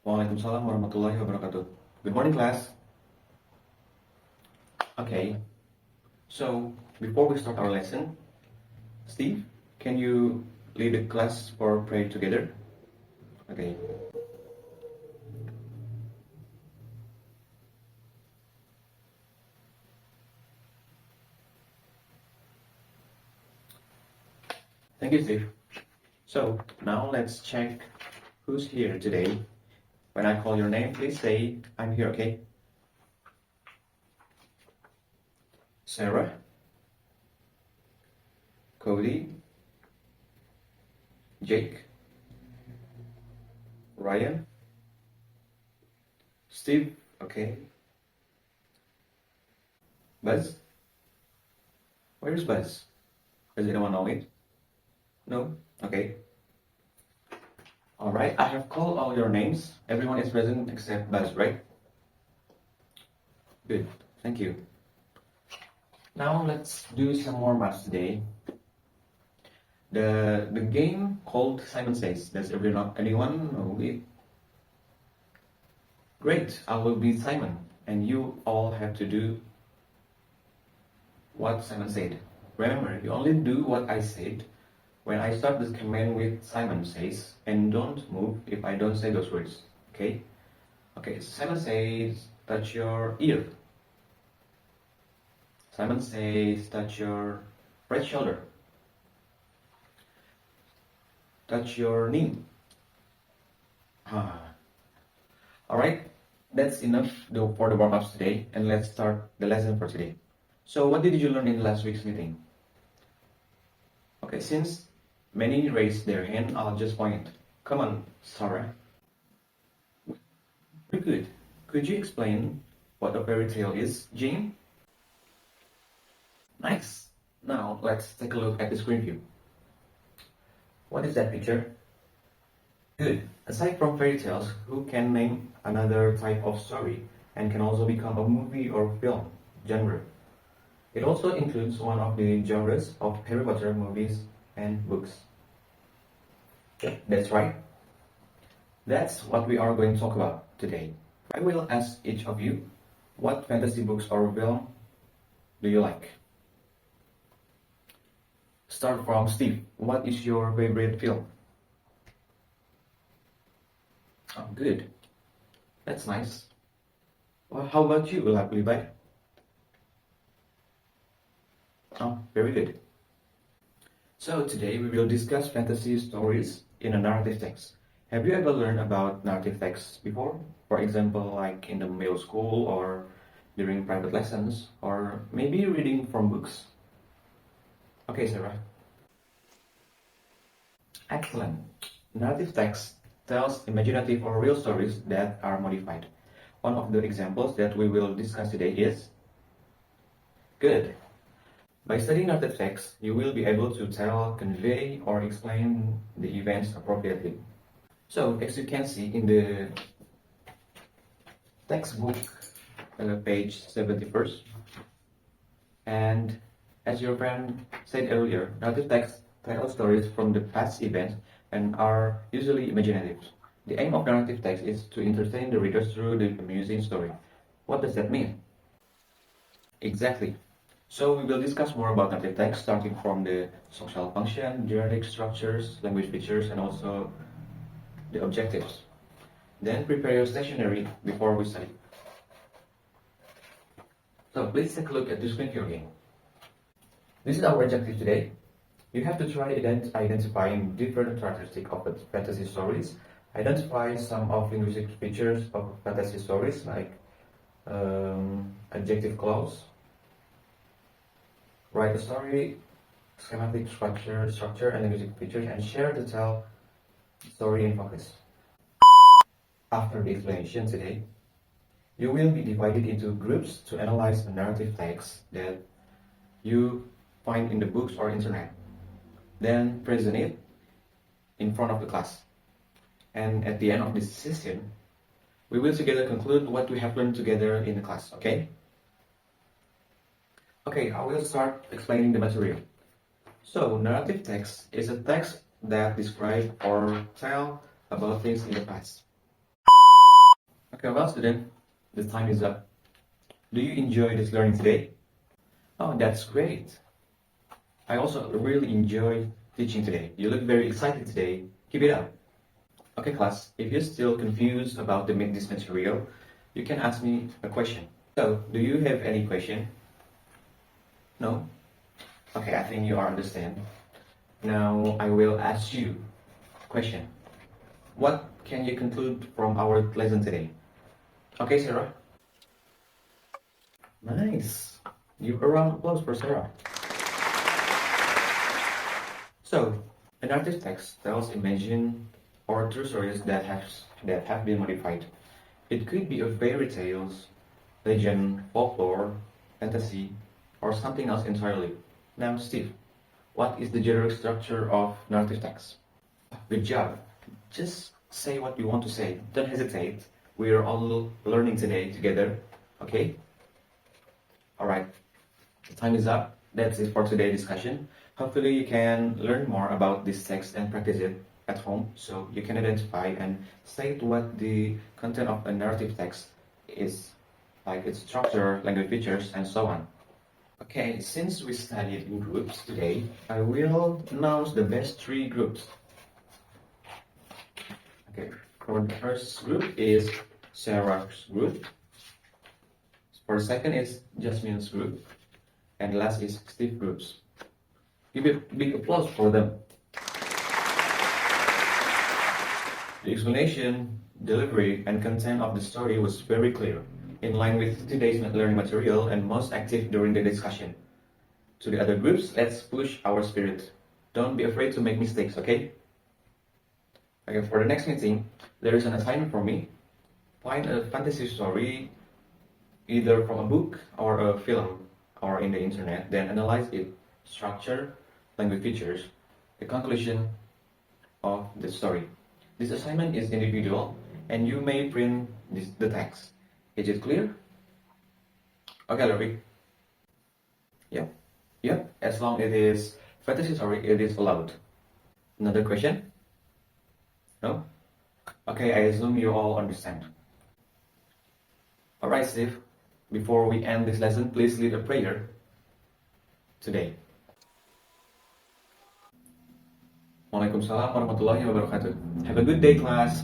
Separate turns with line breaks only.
Waalaikumsalam warahmatullahi wabarakatuh. Good morning, class. Okay, so before we start our lesson, Steve, can you lead the class for prayer together? Okay. Thank you, Steve. So now let's check who's here today. When I call your name, please say, I'm here, okay? Sarah, Cody, Jake, Ryan, Steve, okay? Buzz? Where's Buzz? Does anyone know it? No? Okay. Alright, I have called all your names. Everyone is present except Buzz, right? Good, thank you. Now let's do some more maths today. The game called Simon Says. Does anyone know it? Great, I will be Simon, and you all have to do what Simon said. Remember, you only do what I said when I start this command with Simon Says, and don't move if I don't say those words, okay? Okay, Simon says, touch your ear. Simon says, touch your right shoulder. Touch your knee. Alright, that's enough for the warm-ups today, and let's start the lesson for today. So what did you learn in last week's meeting? Okay, since many raised their hand, I'll just point. Come on, Sarah. Very good. Could you explain what a fairy tale is, Jane? Nice. Now let's take a look at the screen view. What is that picture? Good. Aside from fairy tales, who can name another type of story and can also become a movie or film genre? It also includes one of the genres of Harry Potter movies and books. Yeah, that's right. That's what we are going to talk about today. I will ask each of you, what fantasy books or film do you like? Start from Steve. What is your favorite film? Oh, good. That's nice. Well, how about you, Levi? Oh, very good. So today we will discuss fantasy stories in a narrative text. Have you ever learned about narrative texts before? For example, like in the middle school or during private lessons, or maybe reading from books? Okay, Sarah. Excellent. Narrative text tells imaginative or real stories that are modified. One of the examples that we will discuss today is... Good. By studying narrative text, you will be able to tell, convey, or explain the events appropriately. So, as you can see in the textbook, page 71st, and as your friend said earlier, narrative text tell stories from the past events and are usually imaginative. The aim of narrative text is to entertain the readers through the amusing story. What does that mean? Exactly. So we will discuss more about narrative text, starting from the social function, genetic structures, language features, and also the objectives. Then prepare your stationery before we study. So please take a look at the screen here again. This is our objective today. You have to try identifying different characteristics of fantasy stories, identify some of linguistic features of fantasy stories like adjective clause, write a story, schematic structure and linguistic features, and share the tell story in focus. After the explanation today, you will be divided into groups to analyze a narrative text that you find in the books or internet. Then present it in front of the class. And at the end of this session, we will together conclude what we have learned together in the class, okay? Okay, I will start explaining the material. So, narrative text is a text that describes or tell about things in the past. Okay, well, student, the time is up. Do you enjoy this learning today? Oh, that's great. I also really enjoy teaching today. You look very excited today. Keep it up. Okay, class, if you're still confused about this material, you can ask me a question. So, do you have any question? No? Okay, I think you understand. Now, I will ask you a question. What can you conclude from our lesson today? Okay, Sarah? Nice. Give a round of applause for Sarah. So, a narrative text tells imagined or true stories that have been modified. It could be a fairy tales, legend, folklore, fantasy, or something else entirely. Now, Steve, what is the general structure of narrative text? Good job. Just say what you want to say. Don't hesitate. We are all learning today together. Okay? Alright. The time is up. That's it for today's discussion. Hopefully you can learn more about this text and practice it at home so you can identify and state what the content of a narrative text is, like its structure, language features, and so on. Okay, since we studied in groups today, I will announce the best 3 groups. Okay, for the first group is Sarah's group. For the second is Jasmine's group. And the last is Steve's groups. Give a big applause for them. The explanation, delivery, and content of the story was very clear, in line with today's learning material and most active during the discussion. To the other groups, let's push our spirit. Don't be afraid to make mistakes, okay? Okay, for the next meeting, there is an assignment for me. Find a fantasy story, either from a book or a film or in the internet, then analyze its structure, language features, the conclusion of the story. This assignment is individual and you may print the text. Is it clear? Okay, Larry. Yep, as long as it is fantasy story, it is allowed. Another question? No? Okay, I assume you all understand. Alright, Steve. Before we end this lesson, please lead a prayer today. Waalaikumsalam warahmatullahi wabarakatuh. Have a good day, class.